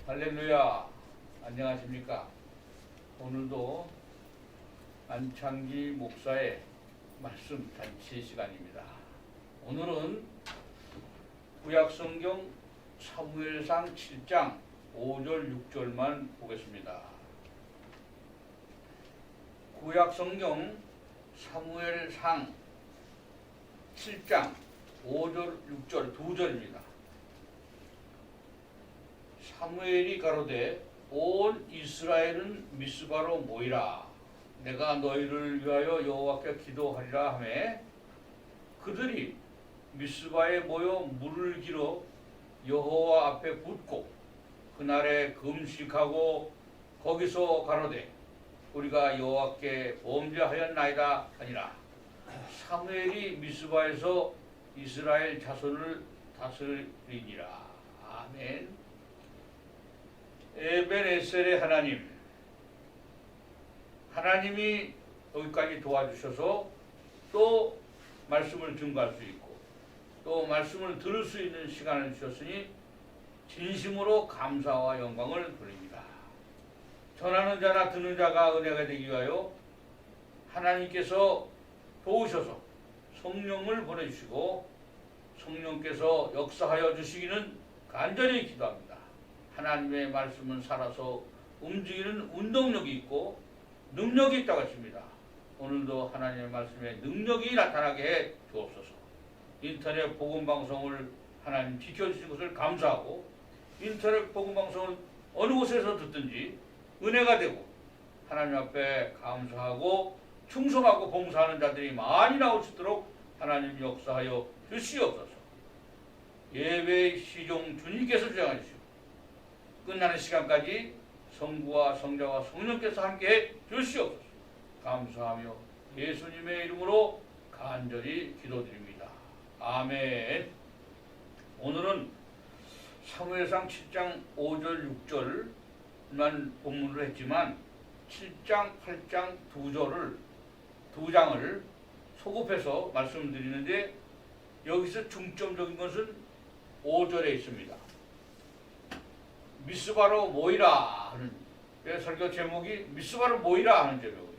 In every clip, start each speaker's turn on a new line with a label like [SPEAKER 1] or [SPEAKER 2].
[SPEAKER 1] 할렐루야. 안녕하십니까? 오늘도 안창기 목사의 말씀 잔치 시간입니다. 오늘은 구약성경 사무엘상 7장 5절 6절만 보겠습니다. 구약성경 사무엘상 7장 5절 6절 두 절입니다. 사무엘이 가로되 온 이스라엘은 미스바로 모이라. 내가 너희를 위하여 여호와께 기도하리라 하매 그들이 미스바에 모여 물을 길어 여호와 앞에 붓고 그날에 금식하고 거기서 가로되 우리가 여호와께 범죄하였나이다 하니라. 사무엘이 미스바에서 이스라엘 자손을 다스리니라. 아멘. 에벤에셀의 하나님이 여기까지 도와주셔서 또 말씀을 증거할 수 있고 또 말씀을 들을 수 있는 시간을 주셨으니 진심으로 감사와 영광을 돌립니다. 전하는 자나 듣는 자가 은혜가 되기 위하여 하나님께서 도우셔서 성령을 보내주시고 성령께서 역사하여 주시기는 간절히 기도합니다. 하나님의 말씀은 살아서 움직이는 운동력이 있고 능력이 있다고 했습니다. 오늘도 하나님의 말씀에 능력이 나타나게 해 주옵소서. 인터넷 복음방송을 하나님 지켜주신 것을 감사하고 인터넷 복음방송을 어느 곳에서 듣든지 은혜가 되고 하나님 앞에 감사하고 충성하고 봉사하는 자들이 많이 나올 수 있도록 하나님 역사하여 주시옵소서. 예배 시종 주님께서 주장하시오. 끝나는 시간까지 성부와 성자와 성령께서 함께해 주시옵소서. 감사하며 예수님의 이름으로 간절히 기도드립니다. 아멘. 오늘은 사무엘상 7장 5절 6절만 본문으로 했지만 7장 8장 두 장을 소급해서 말씀드리는데 여기서 중점적인 것은 5절에 있습니다. 미스바로 모이라 하는 설교 제목이 미스바로 모이라 하는 제목이에요.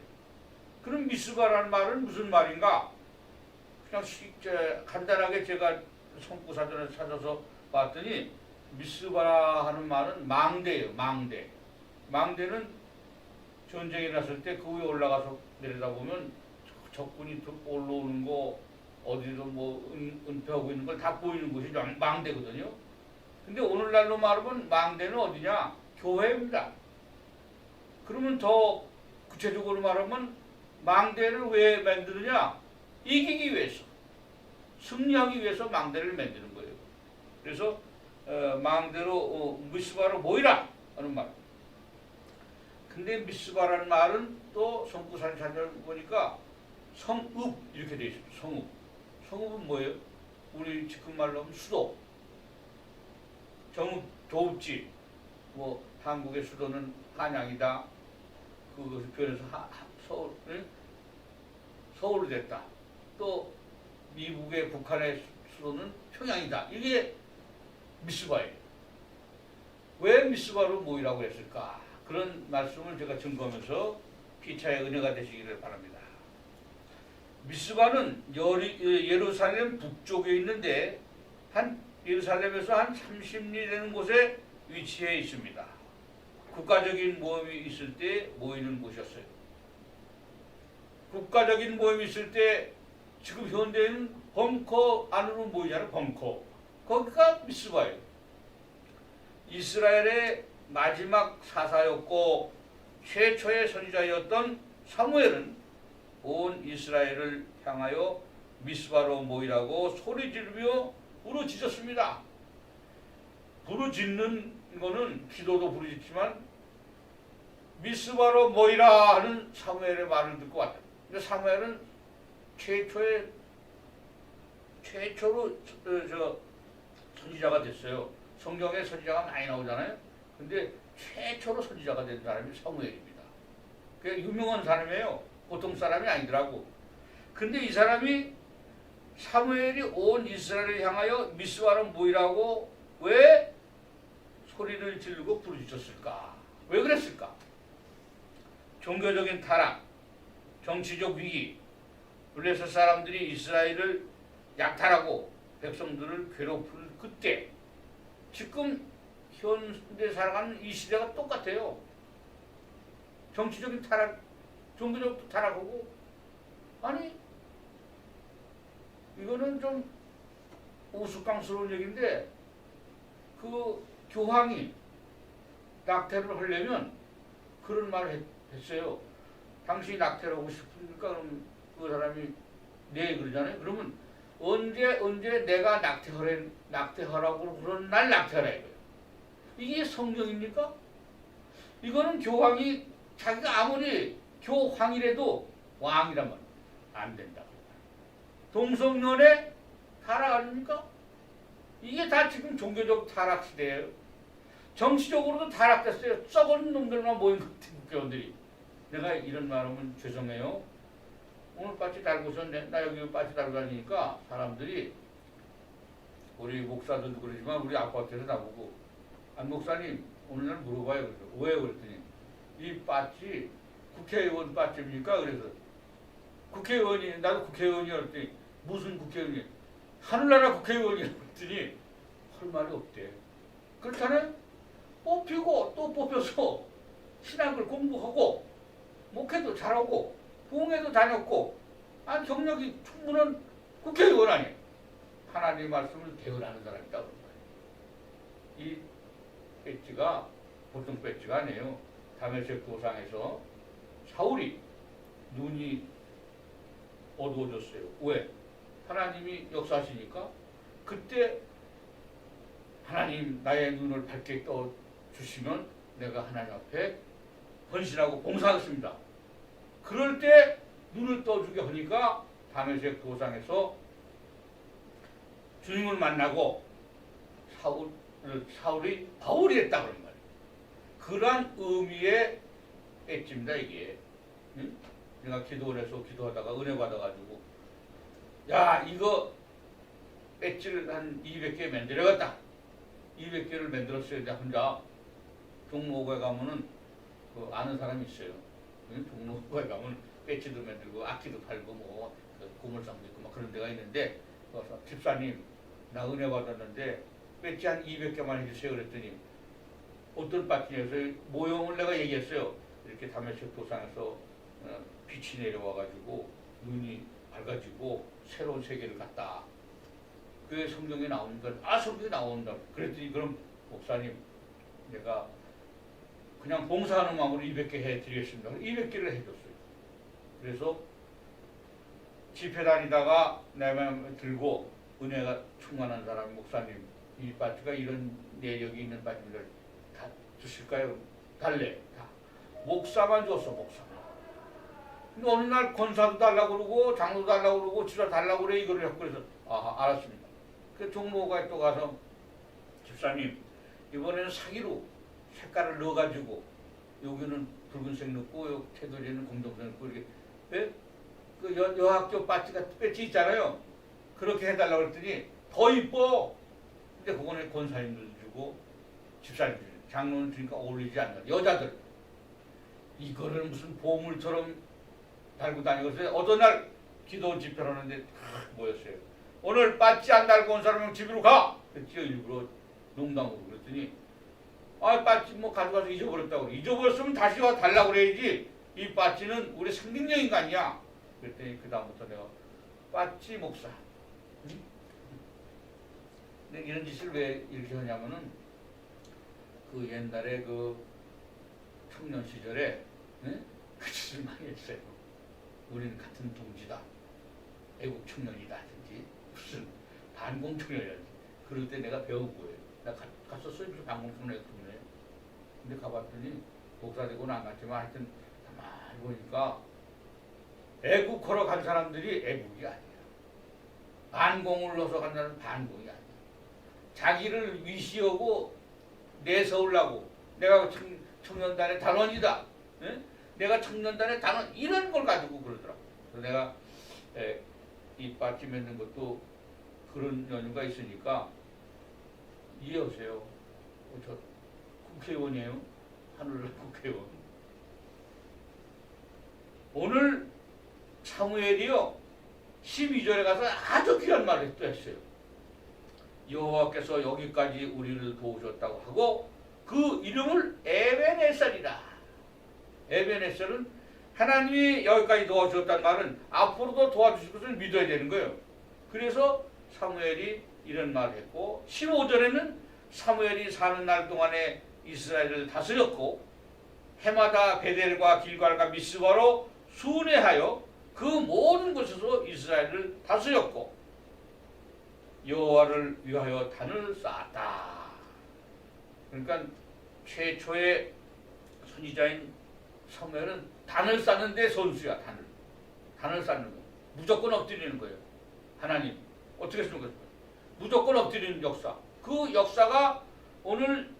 [SPEAKER 1] 그럼 미스바라는 말은 무슨 말인가? 그냥 간단하게 제가 성구사전을 찾아서 봤더니 미스바라 하는 말은 망대예요. 망대는 전쟁이 났을 때 그 위에 올라가서 내려다보면 적군이 올라오는 거 어디서 뭐 은폐하고 있는 걸 다 보이는 곳이 망대거든요. 근데 오늘날로 말하면 망대는 어디냐? 교회입니다. 그러면 더 구체적으로 말하면 망대를 왜 만드느냐? 이기기 위해서, 승리하기 위해서 망대를 만드는 거예요. 그래서 망대로 미스바로 모이라 하는 말. 근데 미스바라는 말은 또 성구산 찾아 보니까 성읍 이렇게 되어 있습니다. 성읍은 뭐예요? 우리 지금 말로 하면 수도. 조읍지, 뭐 한국의 수도는 한양이다. 그것을 변해서 서울이 됐다. 또 미국의 북한의 수도는 평양이다. 이게 미스바예요. 왜 미스바로 모이라고 했을까? 그런 말씀을 제가 증거하면서 피차의 은혜가 되시기를 바랍니다. 미스바는 예루살렘 북쪽에 있는데 예루살렘에서 한 30리 되는 곳에 위치해 있습니다. 국가적인 모임이 있을 때 모이는 곳이었어요. 국가적인 모임이 있을 때 지금 현대에는 벙커 안으로 모이잖아요. 벙커. 거기가 미스바예요. 이스라엘의 마지막 사사였고 최초의 선지자였던 사무엘은 온 이스라엘을 향하여 미스바로 모이라고 소리 지르며 부르짖었습니다. 부르짖는 거는 기도도 부르짖지만 미스바로 모이라 하는 사무엘의 말을 듣고 왔다. 근데 사무엘은 최초로 선지자가 됐어요. 성경에 선지자가 많이 나오잖아요. 근데 최초로 선지자가 된 사람이 사무엘입니다. 그게 유명한 사람이에요. 보통 사람이 아니더라고. 근데 이 사람이 사무엘이 온 이스라엘을 향하여 미스바로 모이라고 왜 소리를 지르고 부르짖었을까? 왜 그랬을까? 종교적인 타락, 정치적 위기, 블레셋 사람들이 이스라엘을 약탈하고 백성들을 괴롭힐 그때, 지금 현대 살아가는 이 시대가 똑같아요. 정치적인 타락, 종교적 타락하고, 아니 이거는 좀 우스꽝스러운 얘기인데, 그 교황이 낙태를 하려면 그런 말을 했어요. 당신이 낙태를 하고 싶으니까 그럼 그 사람이 네 그러잖아요. 그러면 언제 내가 낙태하라고 그런 날 낙태하라 이거예요. 이게 성경입니까? 이거는 교황이 자기가 아무리 교황이라도 왕이란 말 안 된다. 동성연애 타락 아닙니까? 이게 다 지금 종교적 타락 시대예요. 정치적으로도 타락됐어요. 썩은 놈들만 모인 것 같은 국회의원들이. 내가 이런 말하면 죄송해요. 오늘 바지 달고서 나 여기 바지 달고 다니니까 사람들이, 우리 목사들도 그러지만 우리 아파트에서 나보고, 안 목사님 오늘날 물어봐요. 그래서 왜? 그랬더니 이 바지 국회의원 바지입니까? 그래서 국회의원이, 나도 국회의원이야 그랬더니 무슨 국회의원이? 하늘나라 국회의원이라고 그랬더니 할 말이 없대. 그렇다네? 뽑히고 또 뽑혀서 신학을 공부하고 목회도 잘하고 부흥회도 다녔고 경력이 충분한 국회의원 아니에요. 하나님 말씀을 대언하는 사람이다 그런 거예요. 이 배지가 보통 배지가 아니에요. 다메섹 도상에서 사울이 눈이 어두워졌어요. 왜? 하나님이 역사하시니까. 그때 하나님 나의 눈을 밝게 떠주시면 내가 하나님 앞에 헌신하고 봉사하겠습니다. 그럴 때 눈을 떠주게 하니까 다메섹 도상에서 주님을 만나고 사울이 바울이 됐다 그런 말이에요. 그러한 의미의 배지입니다 이게. 응? 내가 기도를 해서 기도하다가 은혜 받아가지고, 야 이거 배지를 한 200개 만들어갔다. 200개를 만들었어요. 내가 혼자. 종로구에 가면은 그 아는 사람이 있어요. 종로구에 가면 배지도 만들고 악기도 팔고 뭐 고물상도 있고 막 그런 데가 있는데, 그래서 집사님 나 은혜 받았는데 배지 한 200개만 해주세요. 그랬더니 어떤 파티에서 모형을 내가 얘기했어요. 이렇게 다메섹 도상에서 빛이 내려와가지고 눈이 밝아지고 새로운 세계를 갔다. 그게 성경에 나오니까 성경에 나온다. 그랬더니 그럼 목사님 내가 그냥 봉사하는 마음으로 200개 해드리겠습니다. 200개를 해줬어요. 그래서 집회 다니다가 내 마음 들고 은혜가 충만한 사람, 목사님 이 바지가 이런 내력이 있는 바지를 다 주실까요? 달래. 다. 목사만 줬어. 목사만. 근데 어느 날 권사도 달라고 그러고 장로도 달라고 그러고 지사 달라고 그래. 이거를 했고 그래서 알았습니다. 그 종로가 또 가서 집사님 이번에는 사기로 색깔을 넣어가지고 여기는 붉은색 넣고 여기 테두리에는 검정색 넣고 이렇게 그 여학교 배지 있잖아요. 그렇게 해달라고 그랬더니 더 이뻐. 근데 그거는 권사님들 주고 집사님 주고 장로는 주니까 어울리지 않는 여자들 이거를 무슨 보물처럼 달고 다니고서 어떤 날 기도 집회를 하는데 다 모였어요. 오늘 빠지 안 달고 온 사람은 집으로 가. 그랬지요. 일부러 농담으로. 그랬더니 빠지 뭐 가져가서 잊어버렸다고. 잊어버렸으면 다시 와 달라고 그래야지. 이 빠지는 우리 생명력 인간이야. 그랬더니 그 다음부터 내가 빠지 목사. 응? 근데 이런 짓을 왜 이렇게 하냐면은 그 옛날에 그 청년 시절에 그 짓을 많이 했어요. 우리는 같은 동지다. 애국 청년이다 하든지 무슨 반공 청년이라든지 그럴 때 내가 배운 거예요. 나 갔었어요. 무슨 반공 청년 때문에. 근데 가봤더니 목사되고는 안 갔지만 하여튼 가만히 보니까 애국하러 간 사람들이 애국이 아니야. 반공을 넣어서 간다는 반공이 아니야. 자기를 위시하고 내세우려고 내가 청년단의 단원이다. 에? 내가 청년단의 단원 이런 걸 가지고 그러더라고. 그래서 내가 이 빠지 맺는 것도 그런 연유가 있으니까 이해하세요. 국회의원이에요. 하늘 국회의원. 오늘 사무엘이요 12절에 가서 아주 귀한 말을 또 했어요. 여호와께서 여기까지 우리를 도우셨다고 하고 그 이름을 에벤에셀이라. 에벤에셀은 하나님이 여기까지 도와주셨다는 말은 앞으로도 도와주실 것을 믿어야 되는 거예요. 그래서 사무엘이 이런 말을 했고 15절에는 사무엘이 사는 날 동안에 이스라엘을 다스렸고 해마다 베델과 길갈과 미스바로 순회하여 그 모든 곳에서 이스라엘을 다스렸고 여호와를 위하여 단을 쌓았다. 그러니까 최초의 선지자인 사무엘은 단을 쌓는데 선수야. 단을 쌓는 거. 무조건 엎드리는 거예요. 하나님 어떻게 쓰는 거죠? 무조건 엎드리는 역사. 그 역사가 오늘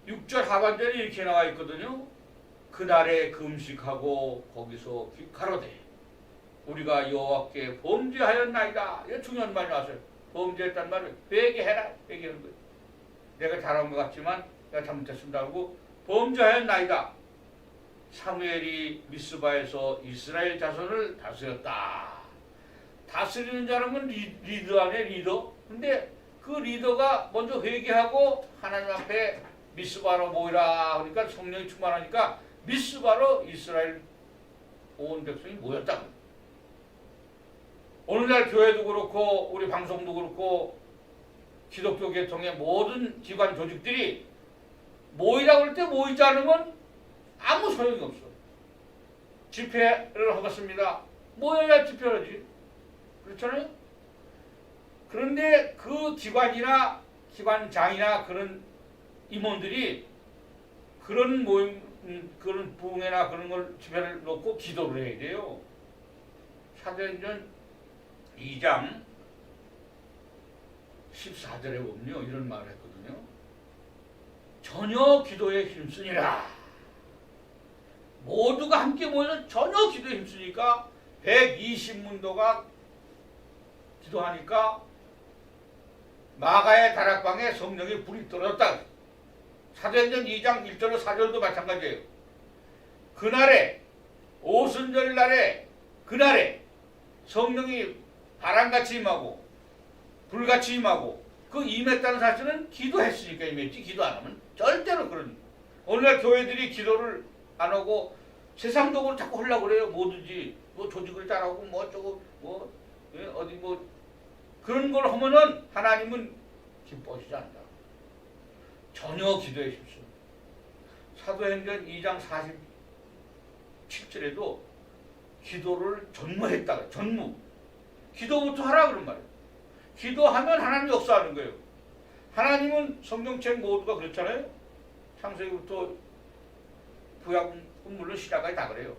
[SPEAKER 1] 6절 하반절에 이렇게 나와 있거든요. 그날에 금식하고 거기서 가로되 우리가 여호와께 범죄하였나이다. 이거 중요한 말이 나왔어요. 범죄했단 말은 회개해라. 회개하는 거예요. 내가 잘한 것 같지만 내가 잘못했습니다 하고 범죄하였나이다. 사무엘이 미스바에서 이스라엘 자손을 다스렸다. 다스리는 자는 리더 안에 리더. 근데 그 리더가 먼저 회개하고 하나님 앞에 미스바로 모이라. 그러니까 성령이 충만하니까 미스바로 이스라엘 온 백성이 모였다. 오늘날 교회도 그렇고 우리 방송도 그렇고 기독교 계통의 모든 기관 조직들이 모이라고 할 때 모이지 않으면 아무 소용이 없어. 집회를 하겠습니다. 모여야 집회를 하지. 그렇잖아요? 그런데 그 기관이나 기관장이나 그런 임원들이 그런 모임, 그런 부흥회나 그런 걸 집회를 놓고 기도를 해야 돼요. 사도행전 2장 14절에 보면요 이런 말을 했거든요. 전혀 기도에 힘쓰니라. 모두가 함께 모여서 전혀 기도에 힘쓰니까 120문도가 기도하니까 마가의 다락방에 성령의 불이 떨어졌다. 사도행전 2장 1절로 4절도 마찬가지예요. 그날에 오순절 날에 그날에 성령이 바람같이 임하고 불같이 임하고 그 임했다는 사실은 기도했으니까 임했지. 기도 안 하면 절대로 그런. 오늘날 교회들이 기도를 안 하고 세상적으로 자꾸 하려고 그래요. 뭐든지 뭐 조직을 잘하고 뭐 어쩌고 뭐 어디 뭐 그런 걸 하면은 하나님은 기뻐하시지 않는다. 전혀 기도에 힘써. 사도행전 2장 47절에도 기도를 전무했다. 전무. 기도부터 하라 그런 말이에요. 기도하면 하나님 역사하는 거예요. 하나님은 성경책 모두가 그렇잖아요. 창세기부터 구약은 물론 신약까지 다 그래요.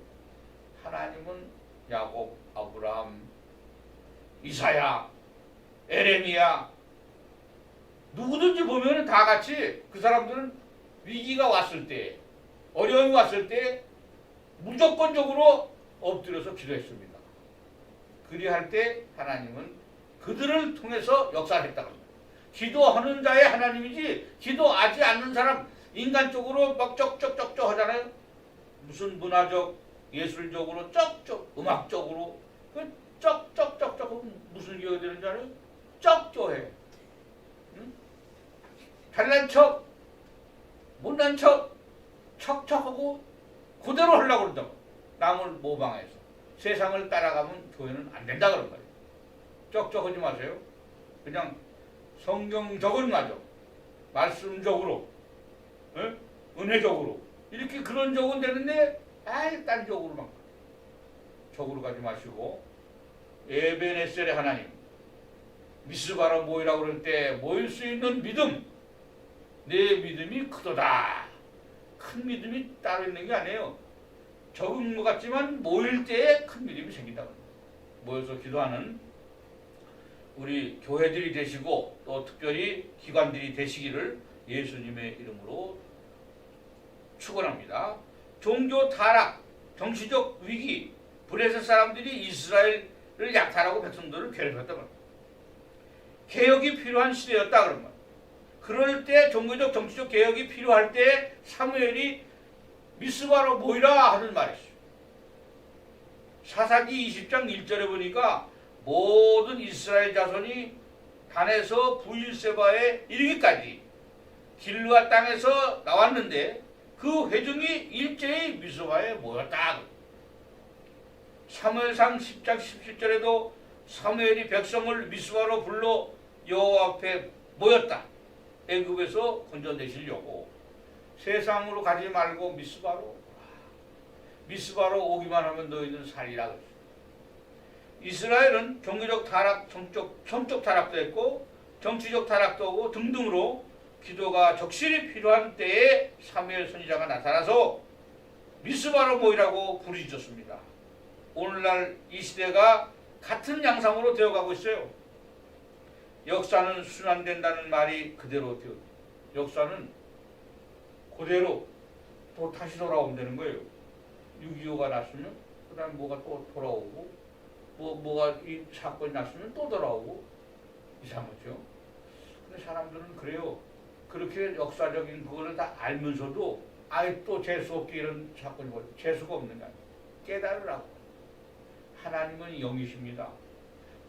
[SPEAKER 1] 하나님은 야곱, 아브라함, 이사야, 에레미야 누구든지 보면 다 같이 그 사람들은 위기가 왔을 때, 어려움이 왔을 때 무조건적으로 엎드려서 기도했습니다. 그리할 때 하나님은 그들을 통해서 역사를 했다고 합니다. 기도하는 자의 하나님이지 기도하지 않는 사람 인간적으로 막 쩍쩍쩍쩍 하잖아요. 무슨 문화적, 예술적으로 쩍쩍, 음악적으로 그 쩍쩍쩍쩍 무슨 기억이 되는지 알아요? 쩍쩍해. 응? 잘난 척, 못난 척, 척척하고 그대로 하려고 그런다고. 남을 모방해서. 세상을 따라가면 교회는 안 된다 그런 거예요. 쩍쩍하지 마세요. 그냥 성경적은 맞아. 말씀적으로, 에? 은혜적으로 이렇게 그런 적은 되는데 딴 적으로 막 적으로 가지 마시고 에벤에셀의 하나님 미스바로 모이라고 그럴 때 모일 수 있는 믿음, 내 믿음이 크도다. 큰 믿음이 따로 있는 게 아니에요. 적은 것 같지만 모일 때에 큰 믿음이 생긴다. 모여서 기도하는 우리 교회들이 되시고 또 특별히 기관들이 되시기를 예수님의 이름으로 축원합니다. 종교 타락, 정치적 위기, 블레셋 사람들이 이스라엘을 약탈하고 백성들을 괴롭혔다. 개혁이 필요한 시대였다. 그런 말. 그럴 때 종교적 정치적 개혁이 필요할 때 사무엘이 미스바로 모이라 하는 말이었어요. 사사기 20장 1절에 보니까 모든 이스라엘 자손이 단에서 부일세바에 이르기까지 길르앗 땅에서 나왔는데 그 회중이 일제히 미스바에 모였다. 사무엘상 10장 17절에도 사무엘이 백성을 미스바로 불러 여호와 앞에 모였다. 애굽에서 건져내시려고. 세상으로 가지 말고 미스바로 오기만 하면 너희는 살리라 그랬어요. 이스라엘은 종교적 타락, 성적 타락도 했고 정치적 타락도 하고 등등으로 기도가 적실히 필요한 때에 사무엘 선지자가 나타나서 미스바로 모이라고 부르짖었습니다. 오늘날 이 시대가 같은 양상으로 되어가고 있어요. 역사는 순환된다는 말이 그대로 되어 역사는 그대로 또 다시 돌아온다는 거예요. 6.25가 났으면 그 다음에 뭐가 또 돌아오고 뭐가 이 사건이 났으면 또 돌아오고 이상하죠. 근데 사람들은 그래요. 그렇게 역사적인 그거를 다 알면서도 아예 또 재수없게 이런 사건이 벌어져. 재수가 없는 거 아니에요. 깨달으라고. 하나님은 영이십니다.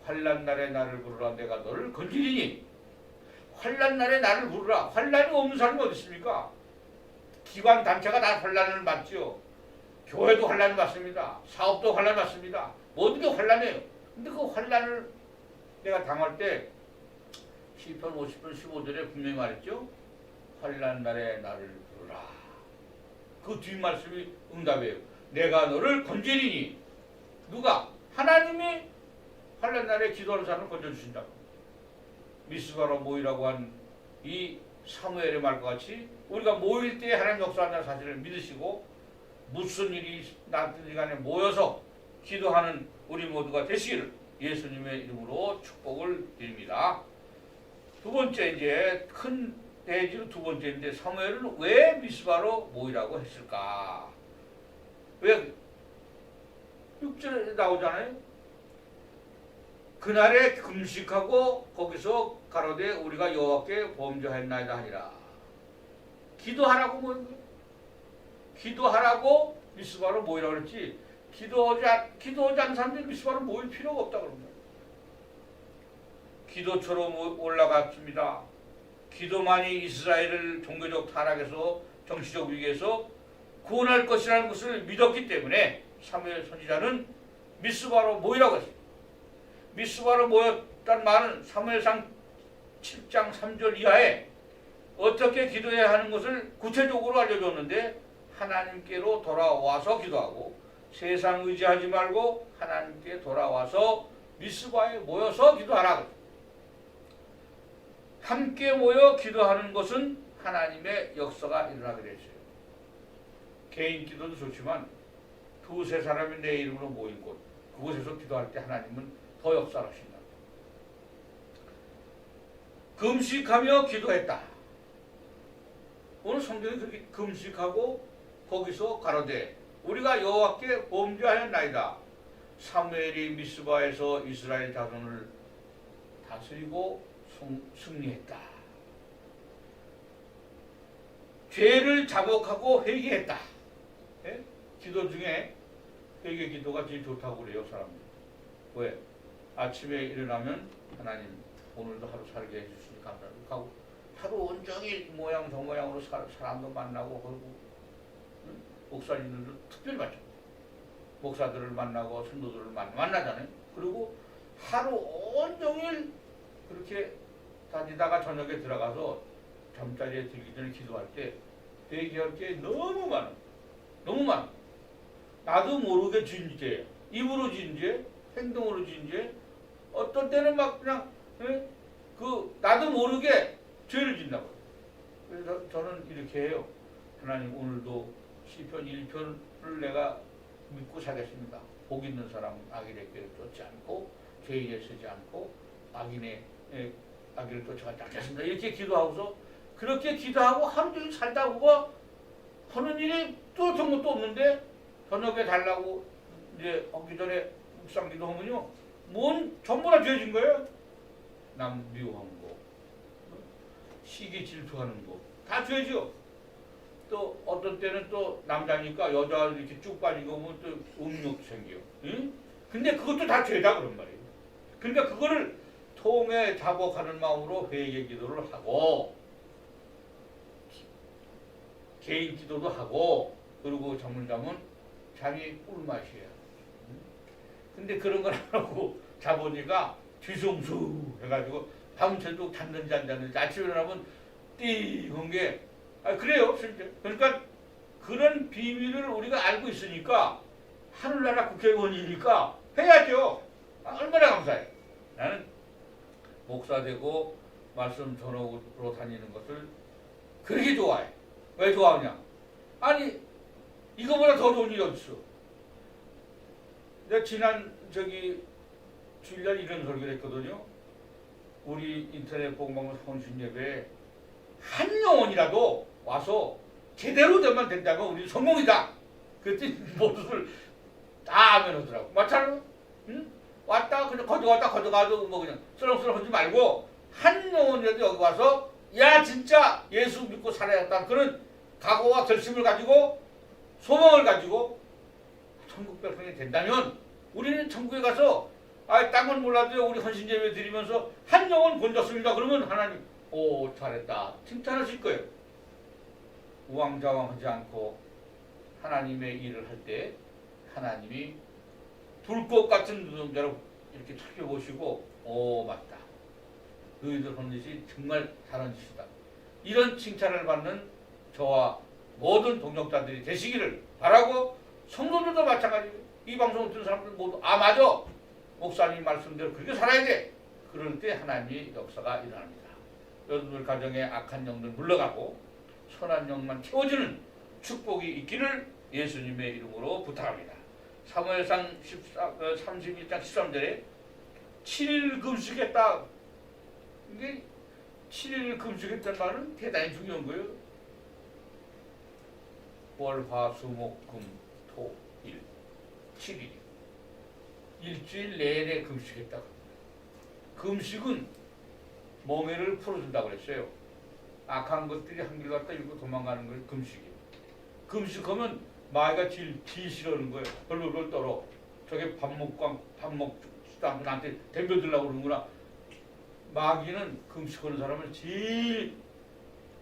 [SPEAKER 1] 환난 날에 나를 부르라 내가 너를 건지리니. 환난 날에 나를 부르라. 환난이 없는 사람이 어디 있습니까? 기관 단체가 다 환난을 맞지요. 교회도 환난을 받습니다. 사업도 환난을 받습니다. 모든 게 환난이에요. 근데 그 환난을 내가 당할 때 시편 50편 15절에 분명히 말했죠. 환난 날에 나를 부르라. 그 뒷말씀이 응답이에요. 내가 너를 건지리니. 누가? 하나님이 환난 날에 기도하는 사람을 건져주신다고. 미스바로 모이라고 한 이 사무엘의 말과 같이 우리가 모일 때 하나님 역사한다는 사실을 믿으시고 무슨 일이 났든지 간에 모여서 기도하는 우리 모두가 되시기를 예수님의 이름으로 축복을 드립니다. 두 번째, 이제 큰 대지로 두 번째인데 사무엘은 왜 미스바로 모이라고 했을까? 왜 6절에 나오잖아요. 그날에 금식하고 거기서 가로되 우리가 여호와께 범죄하였나이다 하니라. 기도하라고 모인 거예요. 기도하라고 미스바로 모이라고 그랬지. 기도하지 않는 사람들이 미스바로 모일 필요가 없다 그런 거예요. 기도처럼 올라갔습니다. 기도만이 이스라엘을 종교적 타락에서 정치적 위기에서 구원할 것이라는 것을 믿었기 때문에 사무엘 선지자는 미스바로 모이라고 했습니다. 미스바로 모였다는 말은 사무엘상 7장 3절 이하에 어떻게 기도해야 하는 것을 구체적으로 알려줬는데 하나님께로 돌아와서 기도하고 세상 의지하지 말고 하나님께 돌아와서 미스바에 모여서 기도하라. 함께 모여 기도하는 것은 하나님의 역사가 일어나게 됐어요. 개인 기도도 좋지만 두세 사람이 내 이름으로 모인 곳 그곳에서 기도할 때 하나님은 더 역사하신다. 금식하며 기도했다. 오늘 성경이 그렇게 금식하고 거기서 가로되 우리가 여호와께 범죄하였나이다. 사무엘이 미스바에서 이스라엘 자손을 다스리고 승리했다. 죄를 자복하고 회개했다. 예? 기도 중에 회개 기도가 제일 좋다고 그래요, 사람들. 왜? 아침에 일어나면 하나님 오늘도 하루 살게 해주시니 감사합니다 하고 하루 온종일 모양 저 모양으로 사람도 만나고 그러고 목사님들도 특별히 맞죠. 목사들을 만나고 성도들을 만나잖아요. 그리고 하루 온종일 그렇게 다니다가 저녁에 들어가서 잠자리에 들기 전에 기도할 때 회개할 게 너무 많아. 너무 많아. 나도 모르게 지은 죄, 입으로 지은 죄, 행동으로 지은 죄, 어떤 때는 막 그냥 나도 모르게 죄를 짓나 봐요. 그래서 저는 이렇게 해요. 하나님 오늘도 시편 1편을 내가 믿고 살겠습니다. 복 있는 사람은 악인의 길을 쫓지 않고 죄인에 서지 않고 악인의 악인을 쫓아가지 않겠습니다. 이렇게 기도하고서 그렇게 기도하고 하루 종일 살다 보고 하는 일이 또 좋은 것도 없는데 저녁에 달라고 이제 하기 전에 묵상 기도하면요. 뭔 전부 다 죄진 거예요. 남 미워한 거, 시기 질투하는 거 다 죄죠. 또 어떤 때는 또 남자니까 여자 이렇게 쭉 빠진 거 보면 또 음욕 생겨. 응? 근데 그것도 다 죄다 그런 말이에요. 그러니까 그거를 통해 자복하는 마음으로 회개 기도를 하고 개인 기도도 하고 그리고 자면 잠이 꿀맛이야. 근데 그런 걸 안 하고 자보니까 뒤숭숭 해가지고 밤새도 잤는지 안 잤는지 아침에 일어나면 띵한 게 그래요 진짜. 그러니까 그런 비밀을 우리가 알고 있으니까 하늘나라 국회의원이니까 해야죠. 얼마나 감사해. 나는 목사 되고 말씀 전하러 다니는 것을 그렇게 좋아해. 왜 좋아하냐? 아니 이거보다 더 좋은 일이 어딨어. 내가 지난 주일날 이런 설교를 했거든요. 우리 인터넷 복음방송 헌신 예배에 한 영혼이라도 와서 제대로 되면 된다면 우리 성공이다. 그랬더니 모두들 다 아멘 하더라고. 마찬가지로 응? 왔다 그냥 거저가도 뭐 그냥 쓰렁쓰렁 하지 말고 한 영혼이라도 여기 와서 야 진짜 예수 믿고 살아야겠다 그런 각오와 결심을 가지고 소망을 가지고 천국 백성이 된다면 우리는 천국에 가서 땅은 몰라도요 우리 헌신 예배 드리면서 한 영혼 건졌습니다. 그러면 하나님 오 잘했다 칭찬하실 거예요. 우왕좌왕하지 않고 하나님의 일을 할 때 하나님이 불꽃 같은 눈동자로 이렇게 살펴보시고 오 맞다 너희들 하는 짓이 정말 잘한 짓이다 이런 칭찬을 받는 저와 모든 동역자들이 되시기를 바라고 성도들도 마찬가지예요. 이 방송을 듣는 사람들 모두 맞아 목사님 말씀대로 그렇게 살아야 돼. 그럴 때 하나님의 역사가 일어납니다. 여러분들 가정에 악한 영들 물러가고 선한 영만 채워주는 축복이 있기를 예수님의 이름으로 부탁합니다. 사무엘상 31장 13절에 7일 금식했다. 이게 7일 금식했다는 말은 대단히 중요한 거예요. 월, 화, 수, 목, 금, 토, 일 7일 일주일 내내 금식했다. 금식은 멍에를 풀어준다고 그랬어요. 악한 것들이 한길 갔다 이리로 도망가는 걸 금식이에요. 금식하면 마귀가 제일 싫어하는 거예요. 벌벌벌 떨어. 저게 밥 먹지도 않고 나한테 덤벼들려고 그러는구나. 마귀는 금식하는 사람을 제일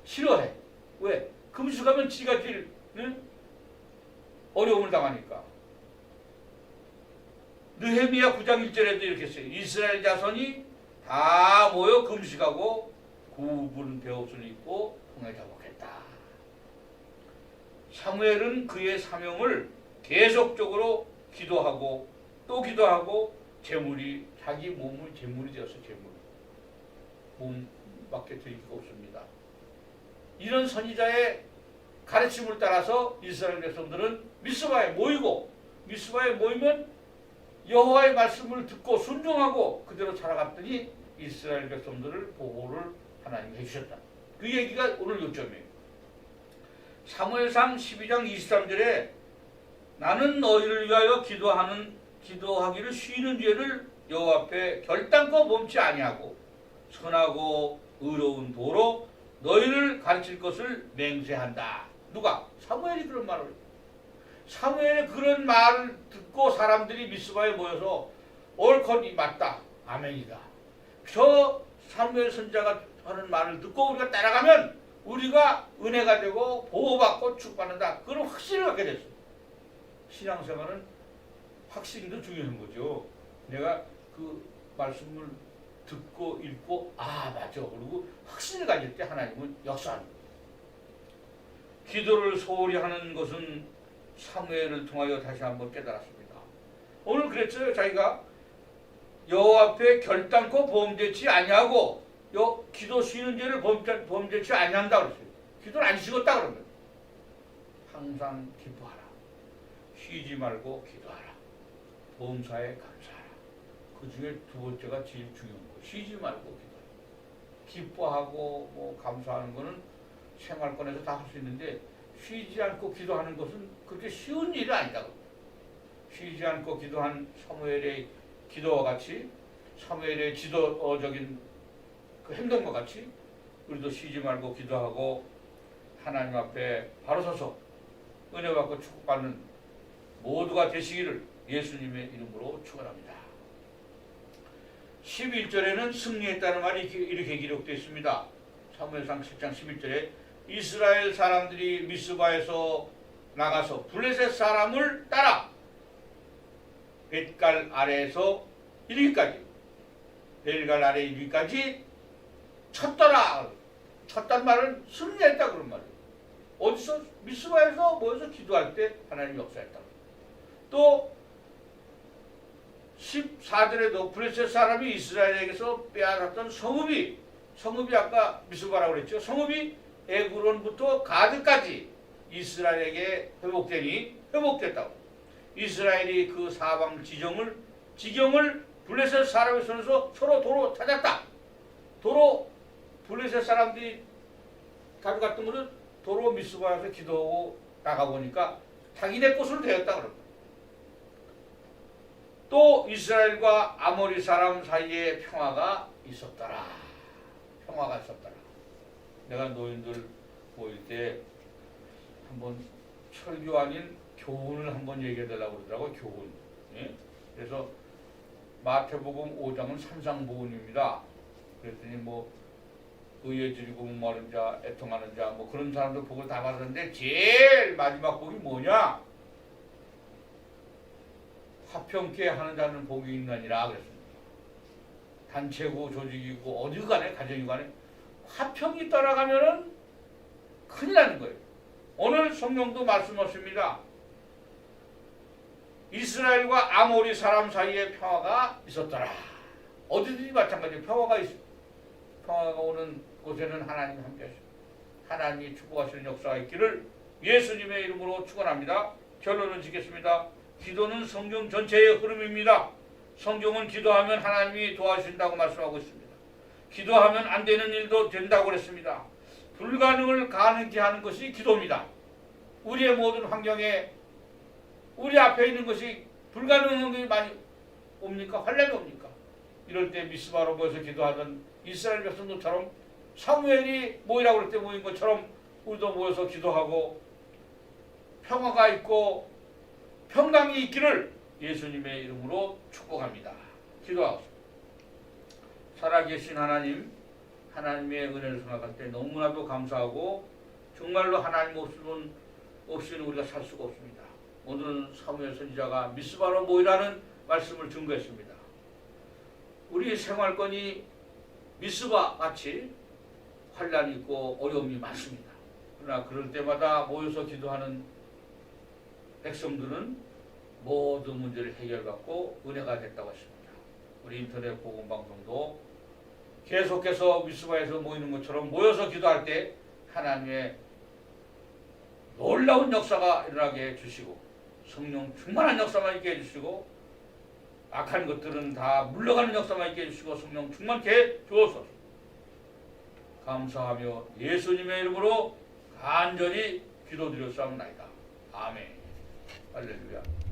[SPEAKER 1] 싫어해. 왜? 금식하면 지가 제일 어려움을 당하니까. 느헤미야 9장 1절에도 이렇게 써요. 이스라엘 자손이 다 모여 금식하고 굽은 베옷을 입고 통에 자복했다. 사무엘은 그의 사명을 계속적으로 기도하고 또 기도하고 자기 몸을 제물이 되어서 몸밖에 드릴 게 없습니다. 이런 선지자의 가르침을 따라서 이스라엘 백성들은 미스바에 모이고 미스바에 모이면 여호와의 말씀을 듣고 순종하고 그대로 살아갔더니 이스라엘 백성들을 보호를 하나님이 해주셨다. 그 얘기가 오늘 요점이에요. 사무엘상 12장 23절에 나는 너희를 위하여 기도하기를 쉬는 죄를 여호와 앞에 결단코 범치 아니하고 선하고 의로운 도로 너희를 가르칠 것을 맹세한다. 누가? 사무엘이 그런 말을 해요. 사무엘의 그런 말을 듣고 사람들이 미스바에 모여서 옳거니 맞다. 아멘이다. 저 사무엘 선지자가 하는 말을 듣고 우리가 따라가면 우리가 은혜가 되고 보호받고 축복받는다. 그런 확신을 갖게 됐어요. 신앙생활은 확신도 중요한 거죠. 내가 그 말씀을 듣고 읽고 맞아. 그리고 확신을 가질 때 하나님은 역사하는 거예요. 기도를 소홀히 하는 것은 사무엘을 통하여 다시 한번 깨달았습니다. 오늘 그랬어요. 자기가 여호와 앞에 결단코 범죄치 아니하고 기도 쉬는 죄를 범죄치 아니한다 그랬어요. 기도를 안 쉬었다 그런 거예요. 항상 기도하라. 쉬지 말고 기도하라. 범사에 감사하라. 그 중에 두 번째가 제일 중요한 거예요. 쉬지 말고 기도하라. 기뻐하고 감사하는 거는 생활권에서 다 할 수 있는데 쉬지 않고 기도하는 것은 그렇게 쉬운 일이 아니다고. 쉬지 않고 기도한 사무엘의 기도와 같이 사무엘의 지도적인 그 행동과 같이 우리도 쉬지 말고 기도하고 하나님 앞에 바로 서서 은혜 받고 축복받는 모두가 되시기를 예수님의 이름으로 축원합니다. 11절에는 승리했다는 말이 이렇게 기록되어 있습니다. 사무엘상 7장 11절에 이스라엘 사람들이 미스바에서 나가서 블레셋 사람을 따라 벳갈 아래에서 이르기까지 벳갈 아래 이르기까지 쳤더라. 쳤단 말은 승리했다 그런 말이에요. 어디서? 미스바에서 모여서 기도할 때 하나님이 역사했다. 또 14절에도 블레셋 사람이 이스라엘에게서 빼앗았던 성읍이 아까 미스바라고 그랬죠. 성읍이 에그론부터 가드까지 이스라엘에게 회복됐다고. 이스라엘이 그 사방 지경을 블레셋 사람의 손에서 서로 도로 찾았다. 도로 블레셋 사람들이 가져갔던 것을 도로 미스바에서 기도하고 나가보니까 자기네 것으로 되었다 그럽니다. 또 이스라엘과 아모리 사람 사이에 평화가 있었더라. 내가 노인들 모일 때 한번 설교 아닌 교훈을 한번 얘기해달라고 그러더라고요. 교훈. 예? 그래서 마태복음 5장은 산상보훈입니다. 그랬더니 뭐 의에 드리고 목마른 자, 애통하는 자, 뭐 그런 사람들 복을 다 받았는데 제일 마지막 복이 뭐냐? 화평케 하는 자는 복이 있느니라 그랬습니다. 단체고 조직이고 어디 간에 가정이 간에 화평이 떠나가면은 큰일 나는 거예요. 오늘 성경도 말씀하십니다. 이스라엘과 아모리 사람 사이에 평화가 있었더라. 어디든지 마찬가지로 평화가 오는 곳에는 하나님이 함께 하십니다. 하나님이 축복하시는 역사가 있기를 예수님의 이름으로 축원합니다. 결론을 짓겠습니다. 기도는 성경 전체의 흐름입니다. 성경은 기도하면 하나님이 도와주신다고 말씀하고 있습니다. 기도하면 안 되는 일도 된다고 그랬습니다. 불가능을 가능케 하는 것이 기도입니다. 우리의 모든 환경에 우리 앞에 있는 것이 불가능한 게 많이 옵니까? 환란이 옵니까? 이럴 때 미스바로 모여서 기도하던 이스라엘 백성들처럼 사무엘이 모이라고 그럴 때 모인 것처럼 우리도 모여서 기도하고 평화가 있고 평강이 있기를 예수님의 이름으로 축복합니다. 기도하겠습니다. 살아계신 하나님, 하나님의 은혜를 생각할 때 너무나도 감사하고 정말로 하나님 없이는 우리가 살 수가 없습니다. 오늘은 사무엘 선지자가 미스바로 모이라는 말씀을 증거했습니다. 우리 생활권이 미스바 같이 환란이 있고 어려움이 많습니다. 그러나 그럴 때마다 모여서 기도하는 백성들은 모든 문제를 해결받고 은혜가 됐다고 했습니다. 우리 인터넷 복음방송도 계속해서 미스바에서 모이는 것처럼 모여서 기도할 때 하나님의 놀라운 역사가 일어나게 해주시고 성령 충만한 역사만 있게 해주시고 악한 것들은 다 물러가는 역사만 있게 해주시고 성령 충만케 주옵소서. 감사하며 예수님의 이름으로 간절히 기도드렸사옵나이다. 아멘. 할렐루야.